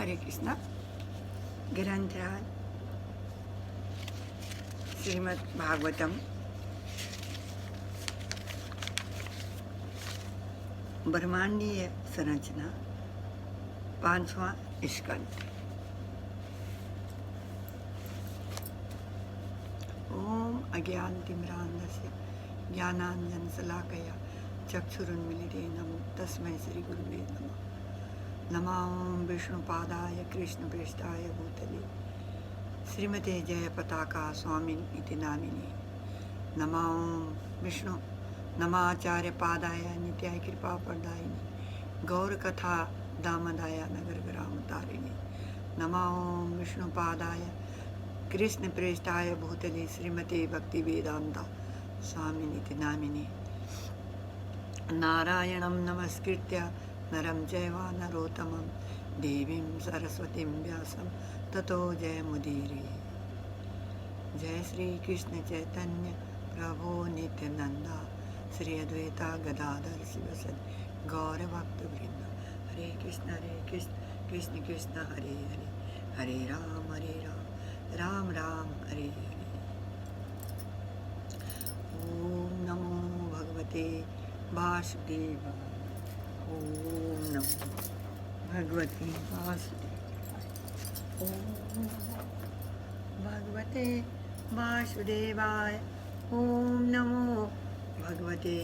हरे कृष्णा। ग्रंथराज श्रीमद् भागवतम ब्रह्मांडीय संरचना 5वां स्कंद। ओम अज्ञानतिमिरान्धस्य ज्ञानाञ्जनशलाकया चक्षुरुन्मीलितेन तस्मै श्रीगुरुवे नमः। नमो विष्णुपादाय कृष्णप्रेष्ठाय भूतले श्रीमते जयपताका स्वामिन् इति नामिने। नमो विष्णु नमाचार्यपादाय नित्याय कृपाप्रदायिने गौरकथा दामदाय नगरग्रामतारिणे। नमो विष्णुपादाय कृष्णप्रेष्ठाय भूतले श्रीमते भक्तिवेदान्ता स्वामिनिति नामिने। नारायणं नमस्कृत्य नरं चैव नरोत्तमं देवीं सरस्वतीं व्यासं ततो जयमुदीरये। जय श्री कृष्ण चैतन्य प्रभो नित्यानंदा श्री अद्वैता गदाधर शिवसदि गौरभक्तवृंद। हरे कृष्ण कृष्ण कृष्ण हरे हरे, हरे राम राम राम हरे हरे। ओम नमो भगवते वासुदेवाय। ओम नमो भगवते वासुदेवाय। ओम भगवते वासुदेवाय। ओम नमो भगवते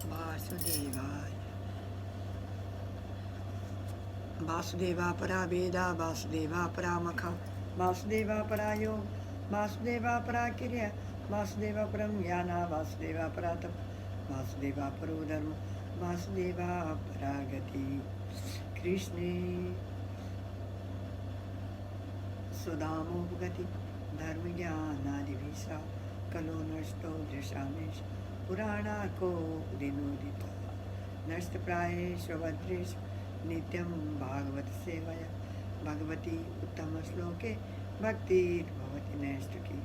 वासुदेवाय। वासुदेवा परा वेदा वासुदेवा परा मखा वासुदेवा परा योग वासुदेवा परा क्रिया वासुदेवा परम ज्ञाना वासुदेवा परा तप वासुदेवा परो धर्म वासुदेवा परा गति। कृष्णे सुदामो गति धर्म ज्ञानादिभिषा कलो नष्टो दृशामेश पुराणाको दिनोदिता नष्ट प्रायेश भद्रेश नित्यं भागवत सेवया भगवती उत्तम श्लोके भक्तिर्भवति नैष्ठिकी।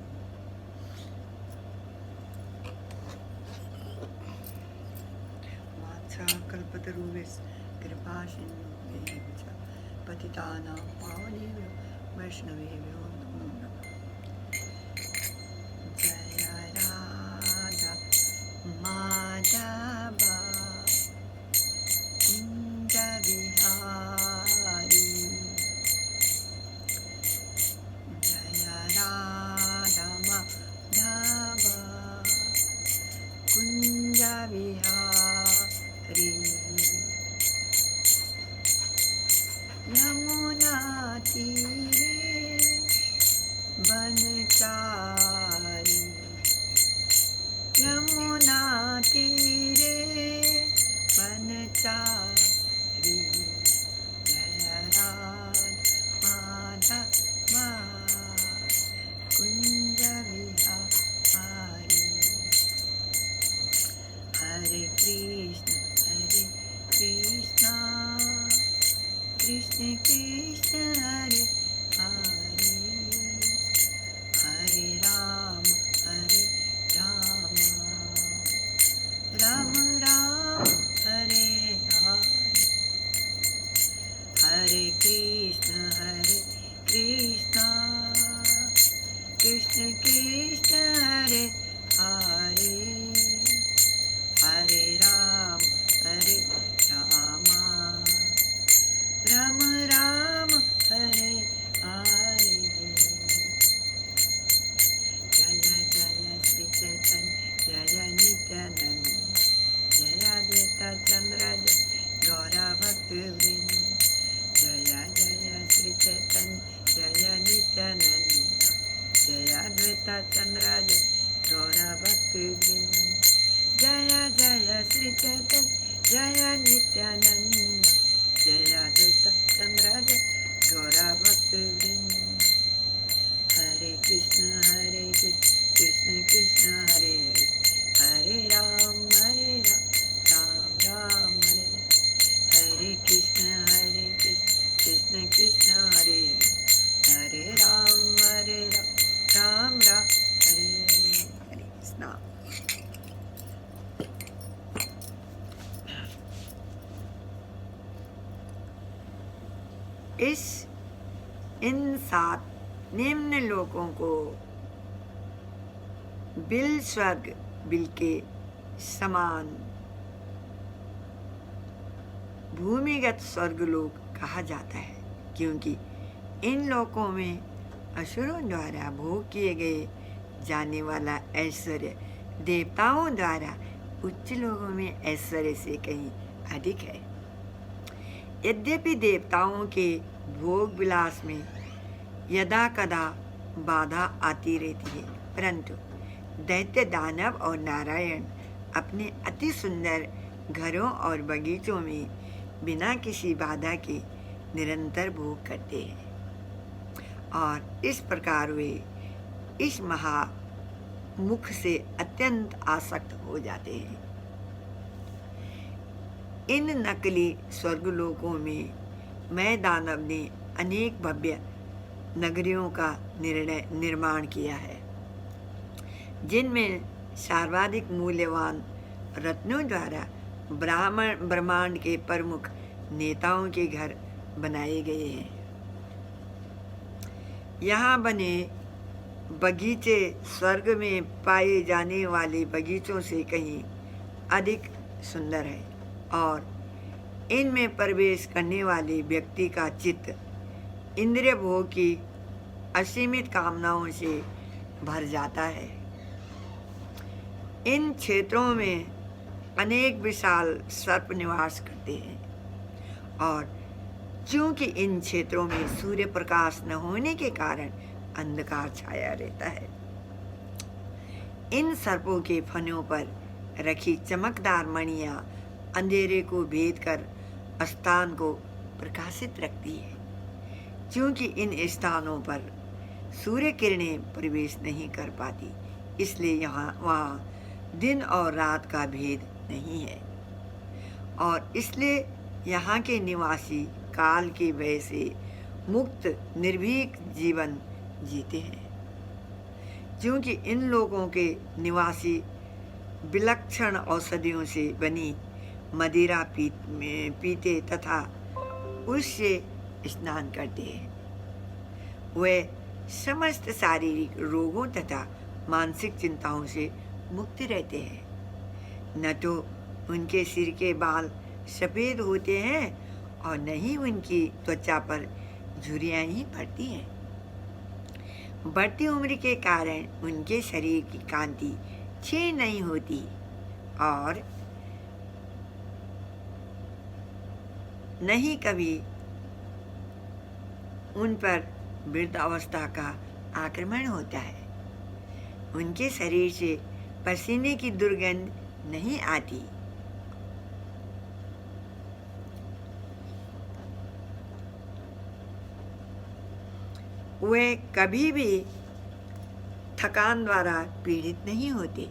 कल्पतरुभ्यश्च कृपासिन्धुभ्येव च पतितानां पावनेभ्यो वैष्णवेभ्यो नमो नमः। जय राधा माधव कुञ्ज बिहारी। जय राधा माधव कुञ्ज बिहारी। यमुना तीरे बनचारी। यमुना तीरे बनचारी। जय राधा माधव कुंज बिहारी। हरे कृष्ण कृष्ण कृष्ण हरे हरे, हरे राम राम राम हरे हरे। हरे कृष्ण कृष्ण कृष्ण हरे हरे, हरे राम राम राम हरे हरे। जय जय श्री चैतन्य जय नित्यानंद जय अद्वैता चंद्र जय गौरा भक्तवृंद। जय जय श्री चैतन्य जय नित्यानंद जय अद्वैता चंद्र जय गौरा भक्तवृंद। जय जय श्री चैतन्य जय नित्यानंद जय अद्वैता चंद्र जय गौरा भक्तवृंद। हरे कृष्ण कृष्ण कृष्ण हरे हरे, हरे राम राम राम हरे हरे। हरे कृष्ण कृष्ण कृष्ण हरे हरे, हरे राम राम राम हरे हरे कृष्णा। इस इन 7 निम्न लोकों को बिल स्वर्ग बिल के समान भूमिगत स्वर्गलोक कहा जाता है, क्योंकि इन लोकों में असुरों द्वारा भोग किए गए जाने वाला ऐश्वर्य देवताओं द्वारा उच्च लोगों में ऐश्वर्य से कहीं अधिक है। यद्यपि देवताओं के भोग विलास में यदा कदा बाधा आती रहती है, परंतु दैत्य दानव और नारायण अपने अति सुंदर घरों और बगीचों में बिना किसी बाधा के निरंतर भोग करते हैं और इस प्रकार वे इस महामुख से अत्यंत आसक्त हो जाते हैं। इन नकली स्वर्गलोकों में मैं दानव ने अनेक भव्य नगरियों का निर्माण किया है, जिनमें सर्वाधिक मूल्यवान रत्नों द्वारा ब्रह्मांड के प्रमुख नेताओं के घर बनाए गए हैं। यहाँ बने बगीचे स्वर्ग में पाए जाने वाले बगीचों से कहीं अधिक सुंदर है और इनमें प्रवेश करने वाले व्यक्ति का चित्त इंद्रिय भोग की असीमित कामनाओं से भर जाता है। इन क्षेत्रों में अनेक विशाल सर्प निवास करते हैं और चूंकि इन क्षेत्रों में सूर्य प्रकाश न होने के कारण अंधकार छाया रहता है, इन सर्पों के फनों पर रखी चमकदार मणियां अंधेरे को भेद कर स्थान को प्रकाशित रखती है। क्योंकि इन स्थानों पर सूर्य किरणें प्रवेश नहीं कर पाती, इसलिए वहाँ दिन और रात का भेद नहीं है और इसलिए यहाँ के निवासी काल के भय से मुक्त निर्भीक जीवन जीते हैं। क्योंकि इन लोगों के निवासी विलक्षण औषधियों से बनी मदिरा पीते तथा उससे स्नान करते हैं। वे समस्त शारीरिक रोगों तथा मानसिक चिंताओं से मुक्त रहते हैं। न तो उनके सिर के बाल सफ़ेद होते हैं और न ही उनकी त्वचा पर झुर्रियाँ ही पड़ती हैं। बढ़ती उम्र के कारण उनके शरीर की कांति क्षीण नहीं होती और न ही कभी उन पर वृद्धावस्था का आक्रमण होता है। उनके शरीर से पसीने की दुर्गंध नहीं आती। वे कभी भी थकान द्वारा पीड़ित नहीं होते।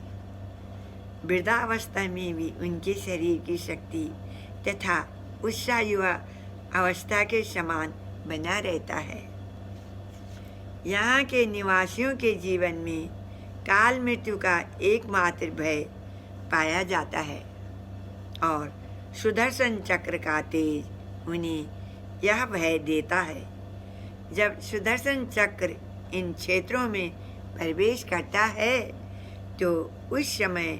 वृद्धावस्था में भी उनके शरीर की शक्ति तथा उत्साह युवा अवस्था के समान बना रहता है। यहाँ के निवासियों के जीवन में काल मृत्यु का एकमात्र भय पाया जाता है और सुदर्शन चक्र का तेज उन्हें यह भय देता है। जब सुदर्शन चक्र इन क्षेत्रों में प्रवेश करता है तो उस समय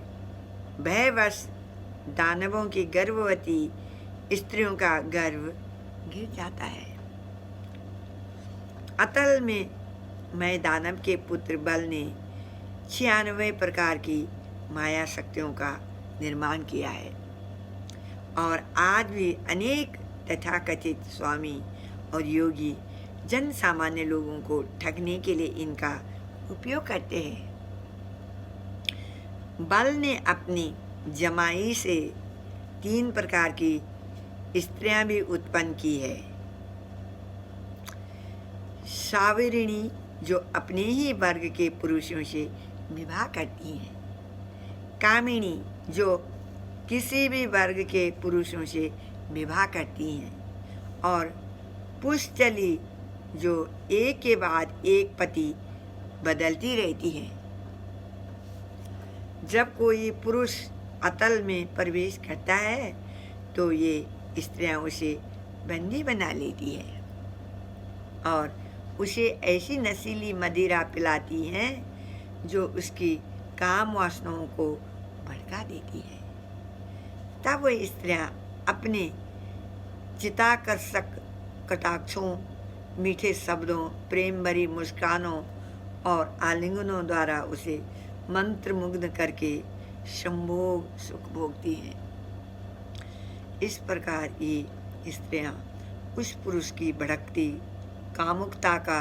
भयवश दानवों की गर्भवती स्त्रियों का गर्भ गिर जाता है। अतल में मैं दानव के पुत्र बल ने 96 प्रकार की माया शक्तियों का निर्माण किया है और आज भी अनेक तथाकथित स्वामी और योगी जन सामान्य लोगों को ठगने के लिए इनका उपयोग करते हैं। बल ने अपनी जमाई से 3 प्रकार की स्त्रियां भी उत्पन्न की है। साविरिणी जो अपने ही वर्ग के पुरुषों से विवाह करती हैं, कामिनी जो किसी भी वर्ग के पुरुषों से विवाह करती हैं और पुष्चली जो एक के बाद एक पति बदलती रहती है। जब कोई पुरुष अतल में प्रवेश करता है तो ये स्त्रियां उसे बंदी बना लेती है और उसे ऐसी नशीली मदिरा पिलाती हैं जो उसकी काम वासनाओं को भड़का देती है। तब वह स्त्रियां अपने चिताकर्षक कटाक्षों, मीठे शब्दों, प्रेम भरी मुस्कानों और आलिंगनों द्वारा उसे मंत्रमुग्ध करके संभोग सुख भोगती हैं। इस प्रकार ये स्त्रियां उस पुरुष की भड़कती कामुकता का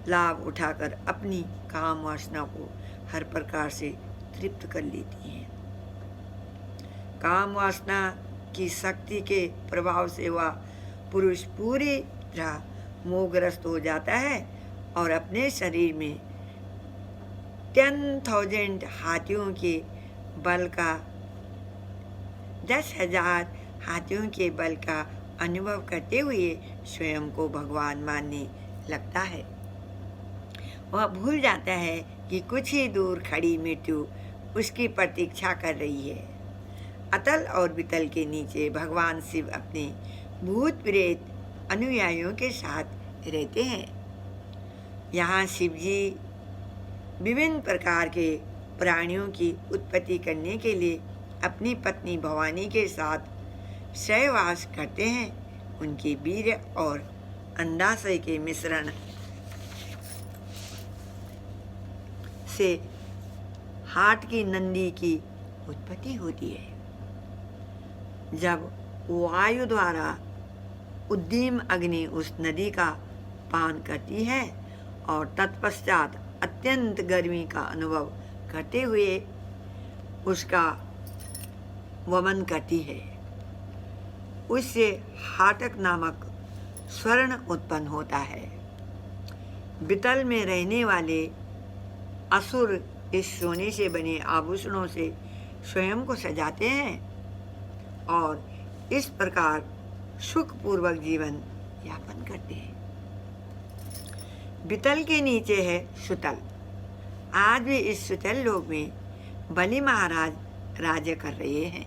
लाभ उठाकर अपनी काम वासना को हर प्रकार से तृप्त कर लेती हैं। काम वासना की शक्ति के प्रभाव से वह पुरुष पूरी तरह मोहग्रस्त हो जाता है और अपने शरीर में 10,000 हाथियों के बल का 10,000 हाथियों के बल का अनुभव करते हुए स्वयं को भगवान मानने लगता है। वह भूल जाता है कि कुछ ही दूर खड़ी मृत्यु उसकी प्रतीक्षा कर रही है। अतल और वितल के नीचे भगवान शिव अपने भूत प्रेत अनुयायियों के साथ रहते हैं। यहाँ शिव जी विभिन्न प्रकार के प्राणियों की उत्पत्ति करने के लिए अपनी पत्नी भवानी के साथ सहवास करते हैं। उनके वीर्य और अंडाशय के मिश्रण से हाट की नंदी की उत्पत्ति होती है। जब वायु द्वारा उद्दीम अग्नि उस नदी का पान करती है और तत्पश्चात अत्यंत गर्मी का अनुभव करते हुए उसका वमन करती है, उससे हाटक नामक स्वर्ण उत्पन्न होता है। वितल में रहने वाले असुर इस सोने से बने आभूषणों से स्वयं को सजाते हैं और इस प्रकार सुखपूर्वक जीवन यापन करते हैं। वितल के नीचे है सुतल। आज भी इस सुतल लोक में बलि महाराज राज्य कर रहे हैं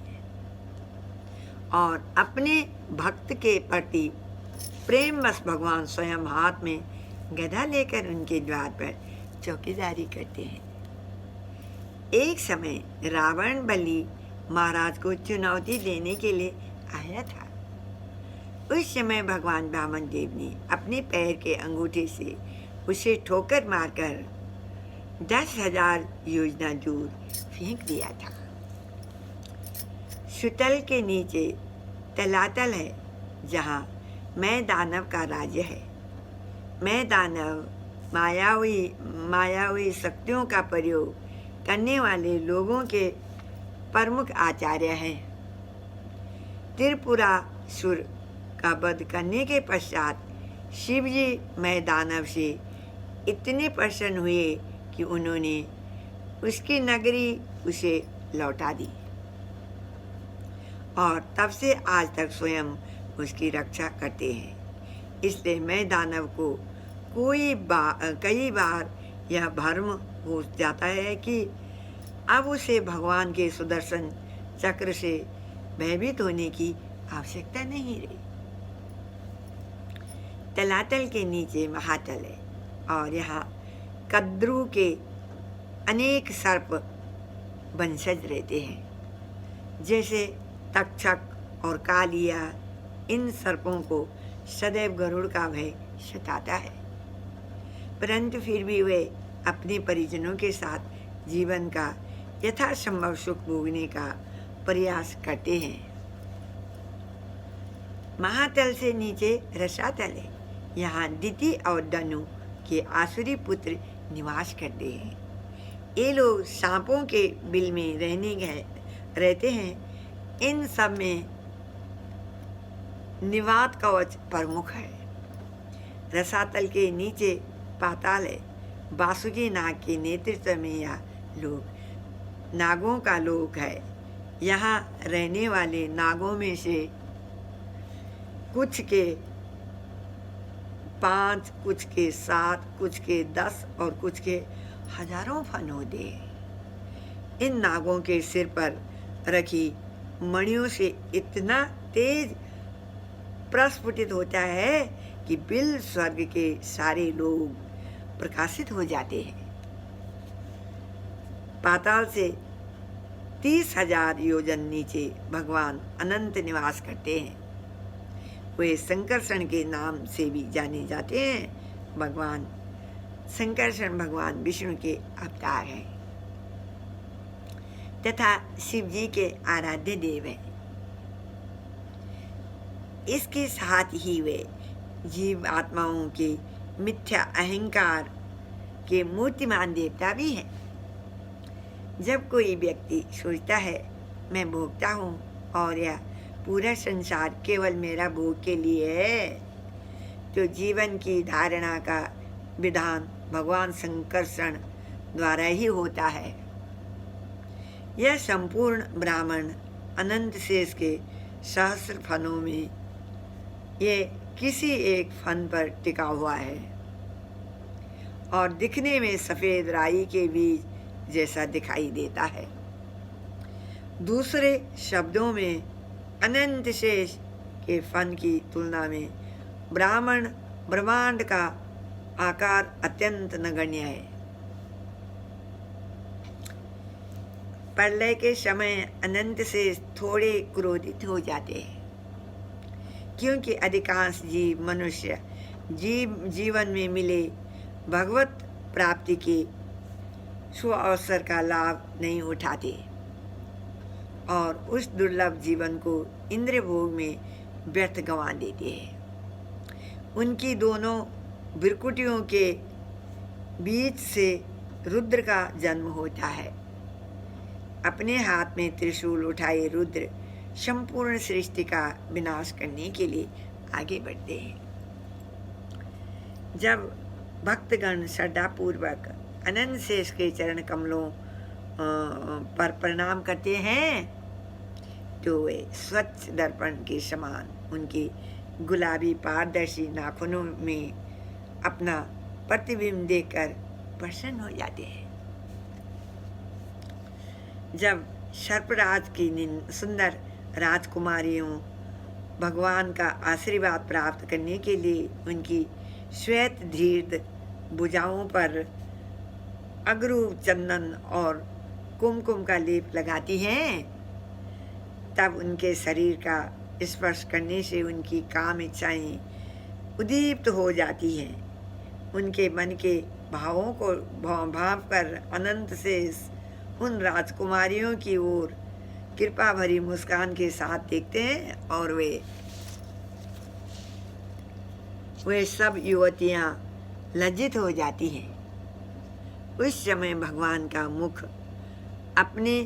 और अपने भक्त के प्रति प्रेमवश भगवान स्वयं हाथ में गदा लेकर उनके द्वार पर चौकीदारी करते हैं। एक समय रावण बलि महाराज को चुनौती देने के लिए आया था। उस समय भगवान वामन देव ने अपने पैर के अंगूठे से उसे ठोकर मारकर 10,000 योजना दूर फेंक दिया था। सुतल के नीचे तलातल है, जहाँ मैं दानव का राज्य है। मैं दानव मायावी शक्तियों का प्रयोग करने वाले लोगों के प्रमुख आचार्य हैं। त्रिपुरासुर का वध करने के पश्चात शिव जी मैं दानव से इतने प्रसन्न हुए कि उन्होंने उसकी नगरी उसे लौटा दी और तब से आज तक स्वयं उसकी रक्षा करते हैं। इसलिए मैं दानव को कई बार यह भ्रम हो जाता है कि अब उसे भगवान के सुदर्शन चक्र से भयभीत होने की आवश्यकता नहीं रही। तलातल के नीचे महातल है और यहाँ कद्रू के अनेक सर्प वंशज रहते हैं। जैसे तक्षक और कालिया, इन सर्पों को सदैव गरुड़ का भय सताता है, परंतु फिर भी वे अपने परिजनों के साथ जीवन का यथासंभव सुख भोगने का प्रयास करते हैं। महातल से नीचे रसातल है। यहाँ दिति और दनु के आसुरी पुत्र निवास करते हैं। ये लोग सांपों के बिल में रहते हैं। इन सब में निवात कवच प्रमुख है। रसातल के नीचे पाताल है। वासुकी नाग के नेतृत्व में यह लोग नागों का लोक है। यहाँ रहने वाले नागों में से कुछ के 5, कुछ के 7, कुछ के 10 और कुछ के हजारों फन होते हैं। इन नागों के सिर पर रखी मणियों से इतना तेज प्रस्फुटित होता है कि बिल स्वर्ग के सारे लोग प्रकाशित हो जाते हैं। पाताल से 30,000 योजन नीचे भगवान अनंत निवास करते हैं। वे संकर्षण के नाम से भी जाने जाते हैं। भगवान संकर्षण भगवान विष्णु के अवतार हैं तथा शिव जी के आराध्य देव हैं। इसके साथ ही वे जीव आत्माओं के मिथ्या अहंकार के मूर्तिमान देवता भी हैं। जब कोई व्यक्ति सोचता है मैं भोगता हूँ और यह पूरा संसार केवल मेरा भोग के लिए है, तो जीवन की धारणा का विधान भगवान संकर्षण द्वारा ही होता है। यह संपूर्ण ब्राह्मण अनंत शेष के सहस्र फनों में ये किसी एक फन पर टिका हुआ है और दिखने में सफ़ेद राई के बीज जैसा दिखाई देता है। दूसरे शब्दों में अनंत शेष के फन की तुलना में ब्रह्मांड का आकार अत्यंत नगण्य है। प्रलय के समय अनंत शेष थोड़े क्रोधित हो जाते हैं, क्योंकि अधिकांश जीव मनुष्य जीवन में मिले भगवत प्राप्ति के सुअवसर का लाभ नहीं उठाते और उस दुर्लभ जीवन को इंद्रिय भोग में व्यर्थ गंवा देते हैं। उनकी दोनों भ्रुकुटियों के बीच से रुद्र का जन्म होता है। अपने हाथ में त्रिशूल उठाए रुद्र संपूर्ण सृष्टि का विनाश करने के लिए आगे बढ़ते हैं। जब भक्तगण श्रद्धापूर्वक अनंत शेष के चरण कमलों पर प्रणाम करते हैं, तो वे स्वच्छ दर्पण के समान उनके गुलाबी पारदर्शी नाखूनों में अपना प्रतिबिंब देखकर प्रसन्न हो जाते हैं। जब सर्पराज की सुंदर राजकुमारियों भगवान का आशीर्वाद प्राप्त करने के लिए उनकी श्वेत धीर्त भुजाओं पर अगरू चंदन और कुमकुम का लेप लगाती हैं, तब उनके शरीर का स्पर्श करने से उनकी काम इच्छाएं उद्दीप्त हो जाती हैं। उनके मन के भावों को भाव कर अनंत शेष उन राजकुमारियों की ओर कृपा भरी मुस्कान के साथ देखते हैं और वे सब युवतियां लज्जित हो जाती हैं। उस समय भगवान का मुख अपने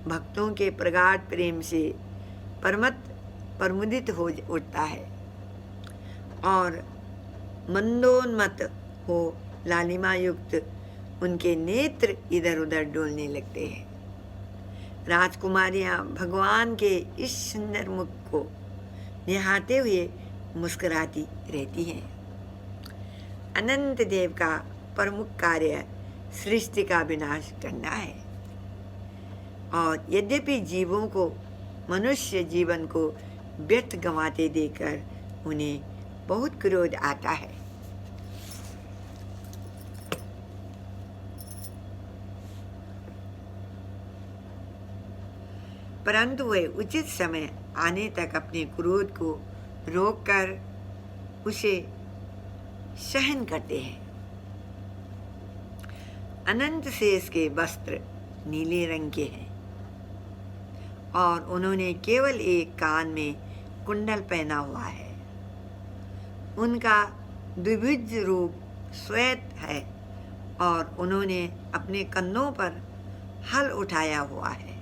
भक्तों के प्रगाढ़ प्रेम से प्रमुदित हो उठता है और मंदोन्मत्त हो लालिमा युक्त उनके नेत्र इधर उधर डोलने लगते हैं। राजकुमारियां भगवान के इस सुंदर मुख को निहारते हुए मुस्कुराती रहती हैं। अनंत देव का प्रमुख कार्य सृष्टि का विनाश करना है और यद्यपि जीवों को मनुष्य जीवन को व्यर्थ गंवाते देखकर उन्हें बहुत क्रोध आता है। परंतु वे उचित समय आने तक अपने क्रोध को रोककर उसे सहन करते हैं। अनंत शेष के वस्त्र नीले रंग के हैं और उन्होंने केवल एक कान में कुंडल पहना हुआ है। उनका द्विभुज रूप श्वेत है और उन्होंने अपने कंधों पर हल उठाया हुआ है।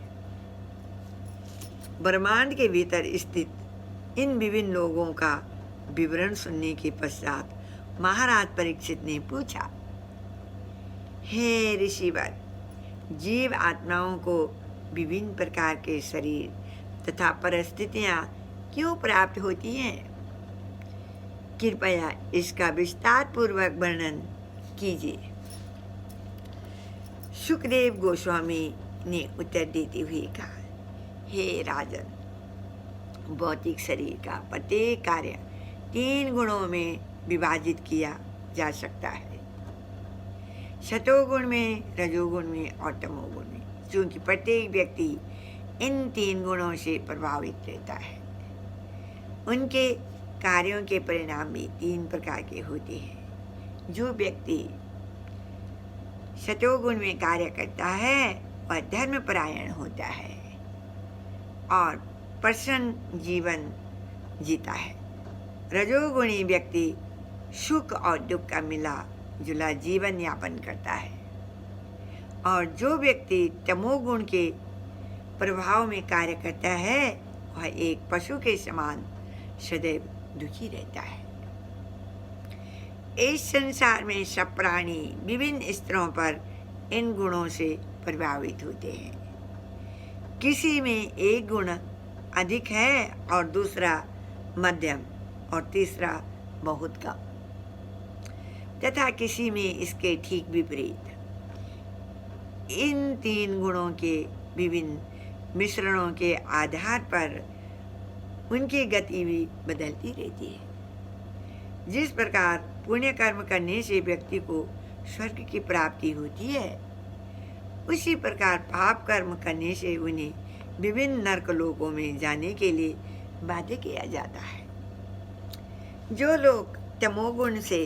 ब्रह्मांड के भीतर स्थित इन विभिन्न लोगों का विवरण सुनने के पश्चात महाराज परीक्षित ने पूछा, हे ऋषिवर, जीव आत्माओं को विभिन्न प्रकार के शरीर तथा परिस्थितियां क्यों प्राप्त होती हैं? कृपया इसका विस्तार पूर्वक वर्णन कीजिए। सुखदेव गोस्वामी ने उत्तर देते हुए कहा, हे राजन, भौतिक शरीर का प्रत्येक कार्य 3 गुणों में विभाजित किया जा सकता है, सतोगुण में, रजोगुण में और तमोगुण में, क्योंकि प्रत्येक व्यक्ति इन 3 गुणों से प्रभावित रहता है। उनके कार्यों के परिणाम भी 3 प्रकार के होते हैं। जो व्यक्ति सतोगुण में कार्य करता है वह धर्मपरायण होता है और प्रसन्न जीवन जीता है। रजोगुणी व्यक्ति सुख और दुख का मिला जुला जीवन यापन करता है और जो व्यक्ति तमोगुण के प्रभाव में कार्य करता है वह एक पशु के समान सदैव दुखी रहता है। इस संसार में सब प्राणी विभिन्न स्तरों पर इन गुणों से प्रभावित होते हैं। किसी में एक गुण अधिक है और दूसरा मध्यम और तीसरा बहुत कम, तथा किसी में इसके ठीक विपरीत। इन 3 गुणों के विभिन्न मिश्रणों के आधार पर उनकी गति भी बदलती रहती है। जिस प्रकार पुण्य कर्म करने से व्यक्ति को स्वर्ग की प्राप्ति होती है, उसी प्रकार पाप कर्म करने से उन्हें विभिन्न नरक लोकों में जाने के लिए बाध्य किया जाता है। जो लोग तमोगुण से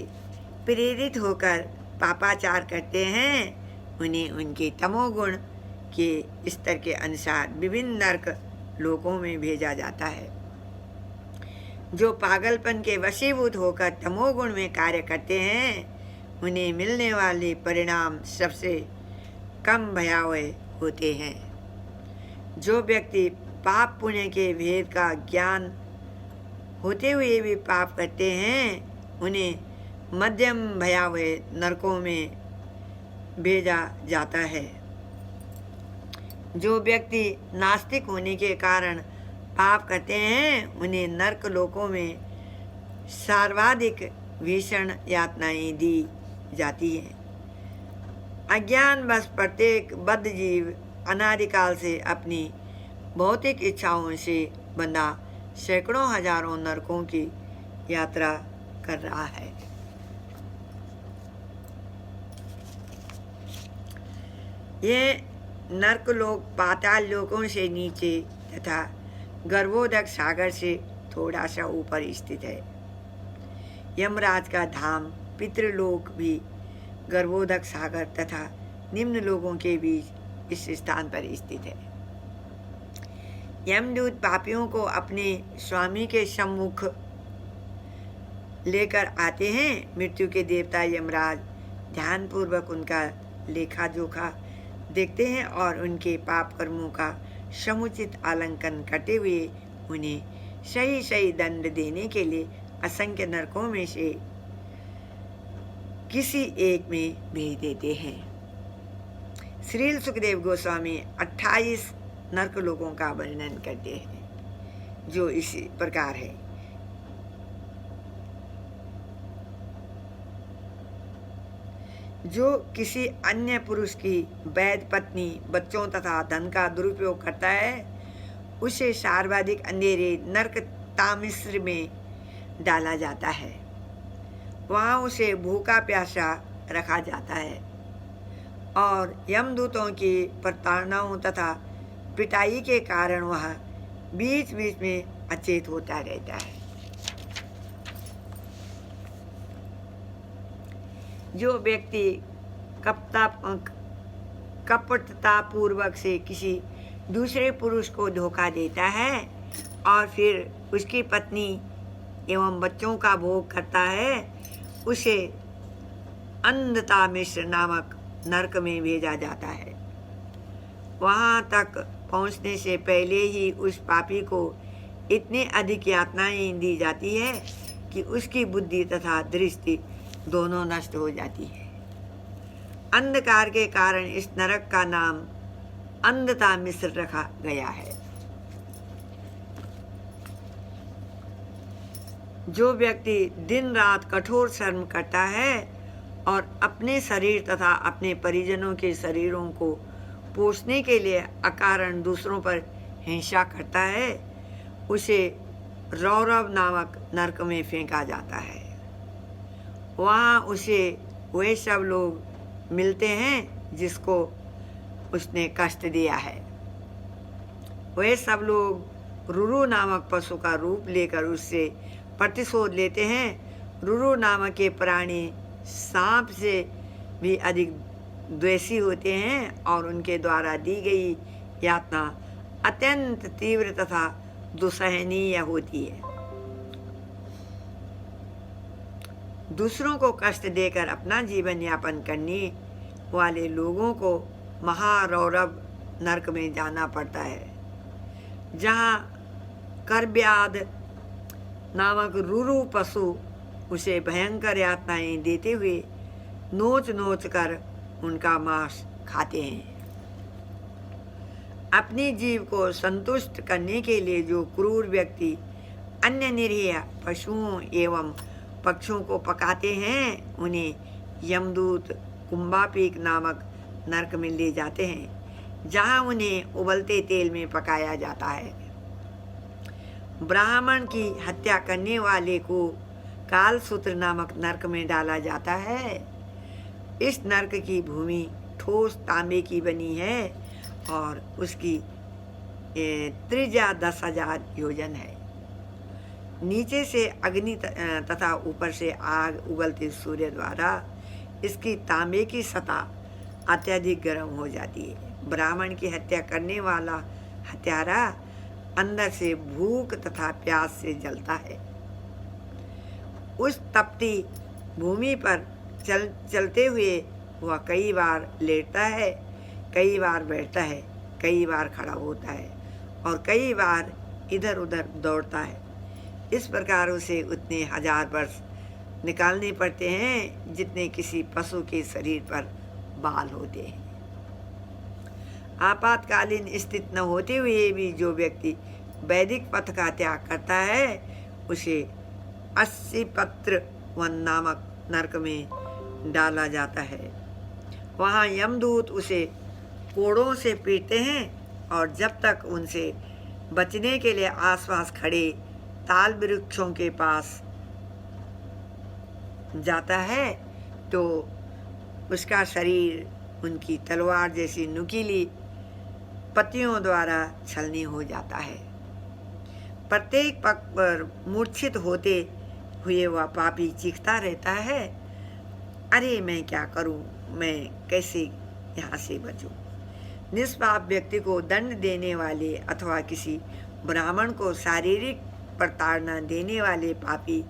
प्रेरित होकर पापाचार करते हैं उन्हें उनके तमोगुण के स्तर के अनुसार विभिन्न नरक लोकों में भेजा जाता है। जो पागलपन के वशीभूत होकर तमोगुण में कार्य करते हैं उन्हें मिलने वाले परिणाम सबसे कम भयावह होते हैं। जो व्यक्ति पाप पुण्य के भेद का ज्ञान होते हुए भी पाप करते हैं उन्हें मध्यम भयावह नरकों में भेजा जाता है। जो व्यक्ति नास्तिक होने के कारण पाप करते हैं उन्हें नरक लोकों में सर्वाधिक भीषण यातनाएं दी जाती हैं। अज्ञानवश प्रत्येक बद्ध जीव अनादिकाल से अपनी भौतिक इच्छाओं से बंधा सैकड़ों हजारों नरकों की यात्रा कर रहा है। ये नरक लोक पाताल लोकों से नीचे तथा गर्भोदक सागर से थोड़ा सा ऊपर स्थित है। यमराज का धाम पितृलोक भी गर्भोदक सागर तथा निम्न लोगों के बीच इस स्थान पर स्थित है। यमदूत पापियों को अपने स्वामी के सम्मुख लेकर आते हैं। मृत्यु के देवता यमराज ध्यानपूर्वक उनका लेखा जोखा देखते हैं और उनके पाप कर्मों का समुचित आलंकन करते हुए उन्हें सही सही दंड देने के लिए असंख्य नरकों में से किसी एक में भेज देते हैं। श्रील सुखदेव गोस्वामी 28 नरक लोगों का वर्णन करते हैं जो इसी प्रकार है। जो किसी अन्य पुरुष की वैध पत्नी, बच्चों तथा धन का दुरुपयोग करता है उसे सर्वाधिक अंधेरे नरक तामिश्र में डाला जाता है। वहाँ उसे भूखा प्यासा रखा जाता है और यमदूतों की प्रताड़नाओं तथा पिटाई के कारण वह बीच बीच में अचेत होता रहता है। जो व्यक्ति कपटतापूर्वक से किसी दूसरे पुरुष को धोखा देता है और फिर उसकी पत्नी एवं बच्चों का भोग करता है उसे अंधता मिश्र नामक नरक में भेजा जाता है। वहाँ तक पहुँचने से पहले ही उस पापी को इतनी अधिक यातनाएं दी जाती है कि उसकी बुद्धि तथा दृष्टि दोनों नष्ट हो जाती है। अंधकार के कारण इस नरक का नाम अंधता मिश्र रखा गया है। जो व्यक्ति दिन रात कठोर श्रम करता है और अपने शरीर तथा अपने परिजनों के शरीरों को पोषने के लिए अकारण दूसरों पर हिंसा करता है उसे रौरव नामक नरक में फेंका जाता है। वहाँ उसे वे सब लोग मिलते हैं जिसको उसने कष्ट दिया है। वे सब लोग रुरु नामक पशु का रूप लेकर उससे प्रतिशोध लेते हैं। रुरु नामक के प्राणी सांप से भी अधिक द्वेषी होते हैं और उनके द्वारा दी गई यातना अत्यंत तीव्र तथा दुस्सहनीय होती है। दूसरों को कष्ट देकर अपना जीवन यापन करने वाले लोगों को महारौरव नरक में जाना पड़ता है, जहाँ करब्याद नामक रुरु पशु उसे भयंकर यातनाएं देते हुए नोच नोच कर उनका मांस खाते हैं। अपनी जीव को संतुष्ट करने के लिए जो क्रूर व्यक्ति अन्य निरीह पशुओं एवं पक्षियों को पकाते हैं, उन्हें यमदूत कुंभापीक नामक नरक में ले जाते हैं, जहां उन्हें उबलते तेल में पकाया जाता है। ब्राह्मण की हत्या करने वाले को कालसूत्र नामक नरक में डाला जाता है। इस नरक की भूमि ठोस तांबे की बनी है और उसकी त्रिज्या 10,000 योजन है। नीचे से अग्नि तथा ऊपर से आग उगलते सूर्य द्वारा इसकी तांबे की सतह अत्यधिक गर्म हो जाती है। ब्राह्मण की हत्या करने वाला हत्यारा अंदर से भूख तथा प्यास से जलता है। उस तपती भूमि पर चलते हुए वह कई बार लेटता है, कई बार बैठता है, कई बार खड़ा होता है और कई बार इधर उधर दौड़ता है। इस प्रकार उसे उतने 1000 वर्ष निकालने पड़ते हैं जितने किसी पशु के शरीर पर बाल होते हैं। आपातकालीन स्थिति न होते हुए भी जो व्यक्ति वैदिक पथ का त्याग करता है, उसे 80 पत्र वन नामक नरक में डाला जाता है। वहाँ यमदूत उसे कोड़ों से पीटते हैं और जब तक उनसे बचने के लिए आसपास खड़े ताल वृक्षों के पास जाता है तो उसका शरीर उनकी तलवार जैसी नुकीली पत्तियों द्वारा छलनी हो जाता है। प्रत्येक पग पर मूर्छित होते हुए वह पापी चीखता रहता है, अरे मैं क्या करूं, मैं कैसे यहाँ से बचूं। निष्पाप व्यक्ति को दंड देने वाले अथवा किसी ब्राह्मण को शारीरिक प्रताड़ना देने वाले पापी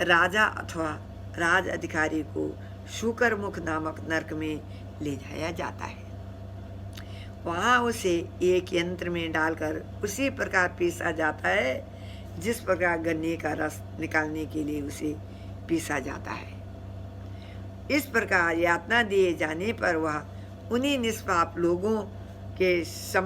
राजा अथवा राज अधिकारी को शूकर मुख नामक नरक में ले जाया जाता है। वहाँ उसे एक यंत्र में डालकर उसी प्रकार पीसा जाता है जिस प्रकार गन्ने का रस निकालने के लिए उसे पीसा जाता है। इस प्रकार यातना दिए जाने पर वह उन्हीं निष्पाप लोगों के सम